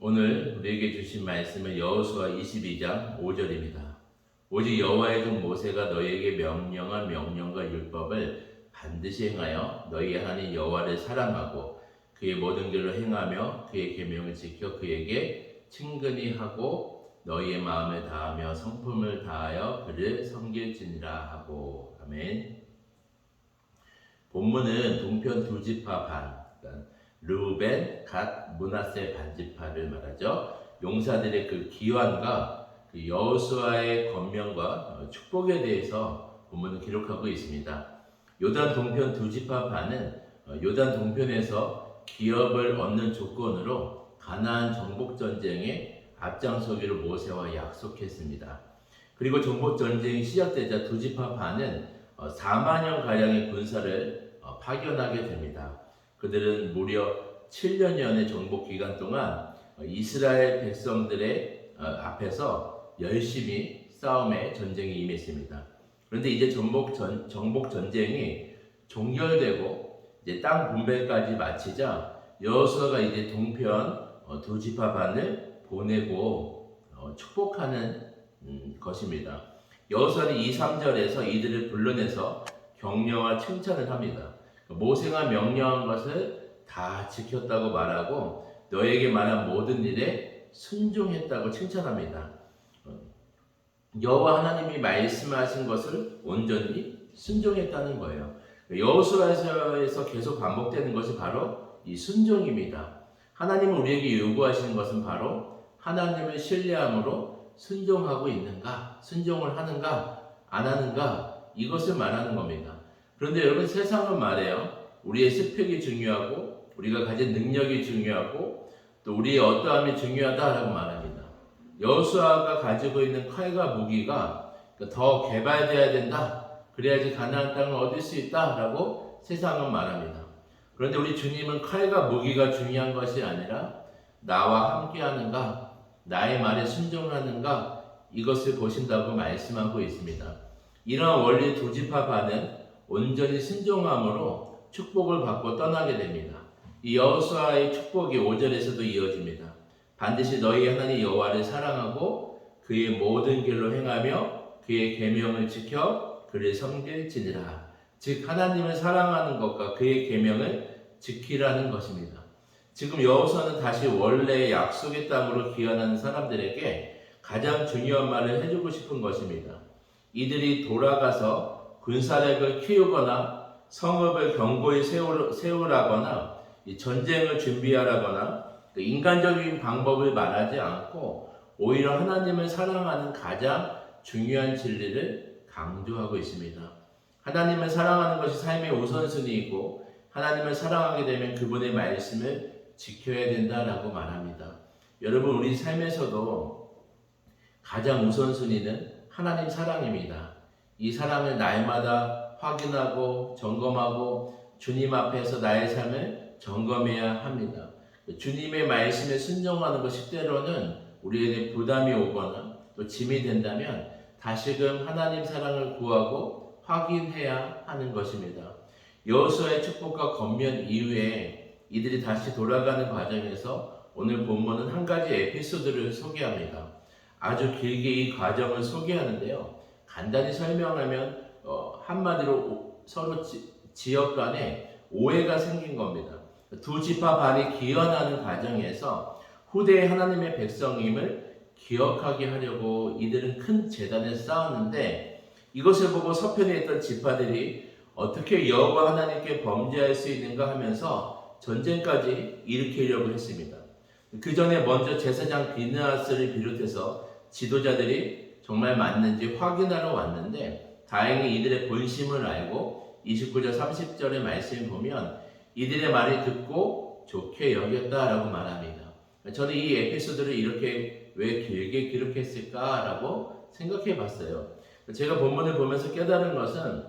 오늘 우리에게 주신 말씀은 여호수아 22장 5절입니다. 오직 여호와의 종 모세가 너희에게 명령한 명령과 율법을 반드시 행하여 너희 하나님 여호와를 사랑하고 그의 모든 길로 행하며 그의 계명을 지켜 그에게 친근히 하고 너희의 마음을 다하며 성품을 다하여 그를 섬길지니라 하고. 아멘. 본문은 동편 두 지파 반, 그러니까 르우벤, 갓, 므낫세 반지파를 말하죠. 용사들의 그 기환과 그 여호수아의 권면과 축복에 대해서 본문은 기록하고 있습니다. 요단 동편 두 지파 반은 요단 동편에서 기업을 얻는 조건으로 가나안 정복 전쟁에 앞장서기로 모세와 약속했습니다. 그리고 정복 전쟁이 시작되자 두 지파 반은 4만여 가량의 군사를 파견하게 됩니다. 그들은 무려 7년여의 정복 기간 동안 이스라엘 백성들의 앞에서 열심히 싸움에 전쟁에 임했습니다. 그런데 이제 정복 전쟁이 종결되고 이제 땅 분배까지 마치자 여호수아가 이제 동편 두 지파 반을 보내고 축복하는 것입니다. 여호수아는 2, 3절에서 이들을 불러내서 격려와 칭찬을 합니다. 모세가 명령한 것을 다 지켰다고 말하고 너에게 말한 모든 일에 순종했다고 칭찬합니다. 여호와 하나님이 말씀하신 것을 온전히 순종했다는 거예요. 여호수아에서 계속 반복되는 것이 바로 이 순종입니다. 하나님은 우리에게 요구하시는 것은 바로 하나님을 신뢰함으로 순종하고 있는가, 순종을 하는가, 안 하는가, 이것을 말하는 겁니다. 그런데 여러분, 세상은 말해요. 우리의 스펙이 중요하고, 우리가 가진 능력이 중요하고, 또 우리의 어떠함이 중요하다라고 말합니다. 여호수아가 가지고 있는 칼과 무기가 더 개발되어야 된다. 그래야지 가나안 땅을 얻을 수 있다라고 세상은 말합니다. 그런데 우리 주님은 칼과 무기가 중요한 것이 아니라 나와 함께하는가, 나의 말에 순종하는가, 이것을 보신다고 말씀하고 있습니다. 이러한 원리 두 지파 반은 온전히 순종함으로 축복을 받고 떠나게 됩니다. 이 여호수아의 축복이 5절에서도 이어집니다. 반드시 너희 하나님 여호와를 사랑하고 그의 모든 길로 행하며 그의 계명을 지켜 그를 섬길지니라. 즉 하나님을 사랑하는 것과 그의 계명을 지키라는 것입니다. 지금 여호수아는 다시 원래의 약속의 땅으로 귀환하는 사람들에게 가장 중요한 말을 해주고 싶은 것입니다. 이들이 돌아가서 군사력을 키우거나 성읍을 견고히 세우라거나 전쟁을 준비하라거나 인간적인 방법을 말하지 않고 오히려 하나님을 사랑하는 가장 중요한 진리를 강조하고 있습니다. 하나님을 사랑하는 것이 삶의 우선순위이고 하나님을 사랑하게 되면 그분의 말씀을 지켜야 된다라고 말합니다. 여러분, 우리 삶에서도 가장 우선순위는 하나님 사랑입니다. 이 사랑을 날마다 확인하고 점검하고 주님 앞에서 나의 삶을 점검해야 합니다. 주님의 말씀에 순종하는 것이 때로는 우리에게 부담이 오거나 또 짐이 된다면 다시금 하나님 사랑을 구하고 확인해야 하는 것입니다. 여호수아의 축복과 권면 이후에 이들이 다시 돌아가는 과정에서 오늘 본문은 한 가지 에피소드를 소개합니다. 아주 길게 이 과정을 소개하는데요. 간단히 설명하면 한마디로 서로 지역 간에 오해가 생긴 겁니다. 두 지파 반이 기원하는 과정에서 후대의 하나님의 백성임을 기억하게 하려고 이들은 큰 제단을 쌓았는데 이것을 보고 서편에 있던 지파들이 어떻게 여호와 하나님께 범죄할 수 있는가 하면서 전쟁까지 일으키려고 했습니다. 그 전에 먼저 제사장 비느하스를 비롯해서 지도자들이 정말 맞는지 확인하러 왔는데 다행히 이들의 본심을 알고 29절 30절의 말씀을 보면 이들의 말을 듣고 좋게 여겼다라고 말합니다. 저는 이 에피소드를 이렇게 왜 길게 기록했을까라고 생각해 봤어요. 제가 본문을 보면서 깨달은 것은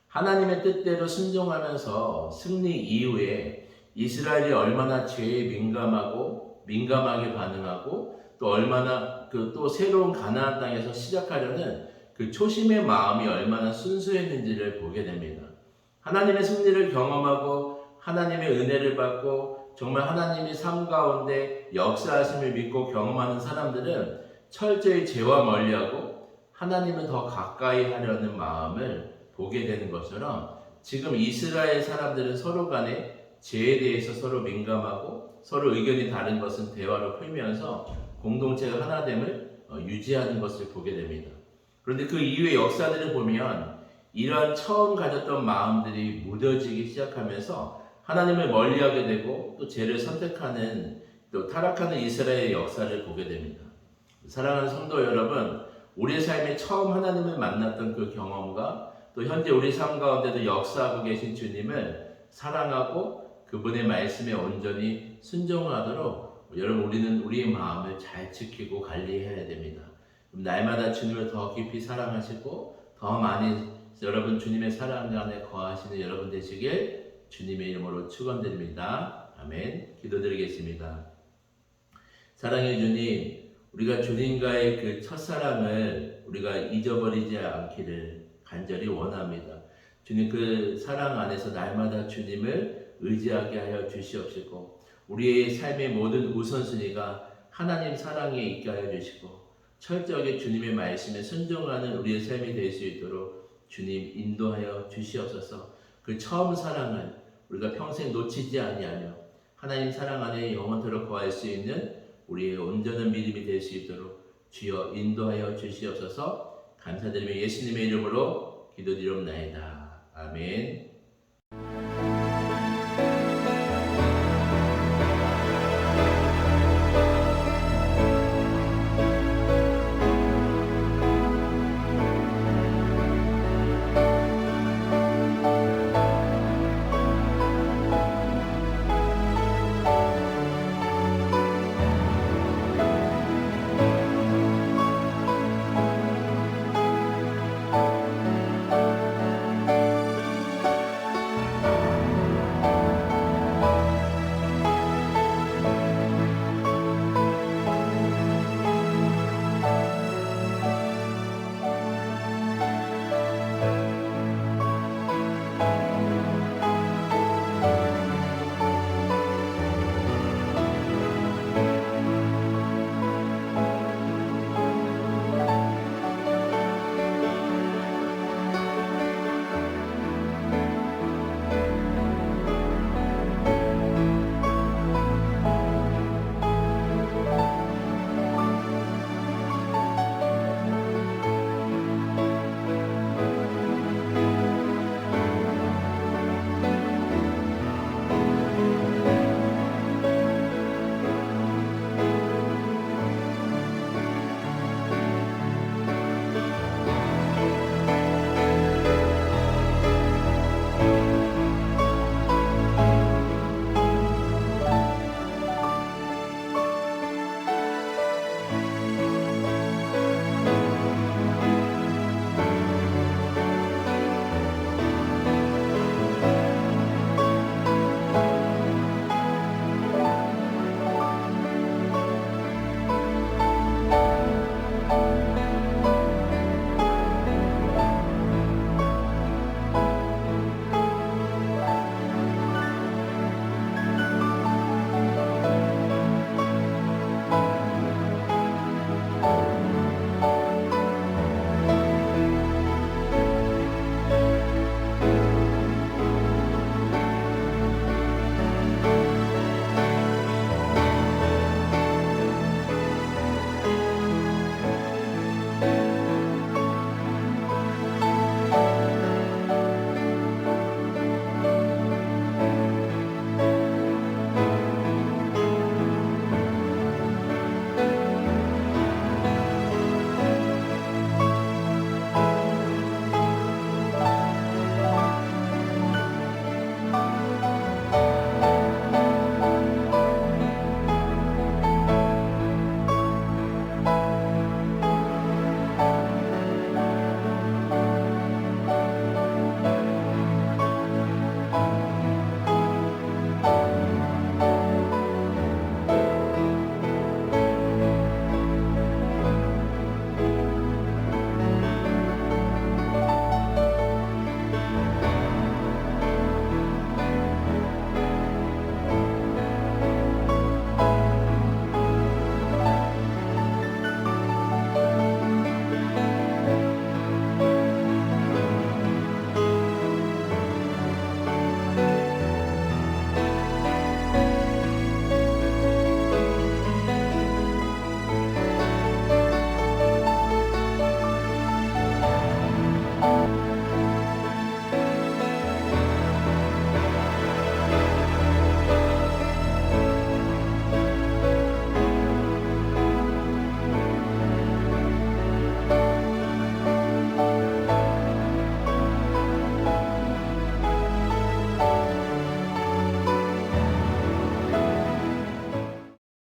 하나님의 뜻대로 순종하면서 승리 이후에 이스라엘이 얼마나 죄에 민감하게 반응하고 또 얼마나 또 새로운 가나안 땅에서 시작하려는 그 초심의 마음이 얼마나 순수했는지를 보게 됩니다. 하나님의 승리를 경험하고 하나님의 은혜를 받고 정말 하나님이 삶 가운데 역사하심을 믿고 경험하는 사람들은 철저히 죄와 멀리하고 하나님을 더 가까이 하려는 마음을 보게 되는 것처럼 지금 이스라엘 사람들은 서로 간에 죄에 대해서 서로 민감하고 서로 의견이 다른 것은 대화로 풀면서 공동체가 하나됨을 유지하는 것을 보게 됩니다. 그런데 그 이후의 역사들을 보면 이러한 처음 가졌던 마음들이 무뎌지기 시작하면서 하나님을 멀리하게 되고 또 죄를 선택하는 또 타락하는 이스라엘의 역사를 보게 됩니다. 사랑하는 성도 여러분, 우리의 삶에 처음 하나님을 만났던 그 경험과 또 현재 우리 삶 가운데도 역사하고 계신 주님을 사랑하고 그분의 말씀에 온전히 순종하도록 여러분 우리는 우리의 마음을 잘 지키고 관리해야 됩니다. 날마다 주님을 더 깊이 사랑하시고 더 많이 여러분 주님의 사랑 안에 거하시는 여러분 되시길 주님의 이름으로 축원드립니다. 아멘. 기도드리겠습니다. 사랑의 주님, 우리가 주님과의 그 첫사랑을 우리가 잊어버리지 않기를 간절히 원합니다. 주님 그 사랑 안에서 날마다 주님을 의지하게 하여 주시옵시고 우리의 삶의 모든 우선순위가 하나님 사랑에 있게 하여 주시고 철저하게 주님의 말씀에 순종하는 우리의 삶이 될 수 있도록 주님 인도하여 주시옵소서. 그 처음 사랑을 우리가 평생 놓치지 아니하며 하나님 사랑 안에 영원토록 거할 수 있는 우리의 온전한 믿음이 될 수 있도록 주여 인도하여 주시옵소서. 감사드리며 예수님의 이름으로 기도드리옵나이다. 아멘.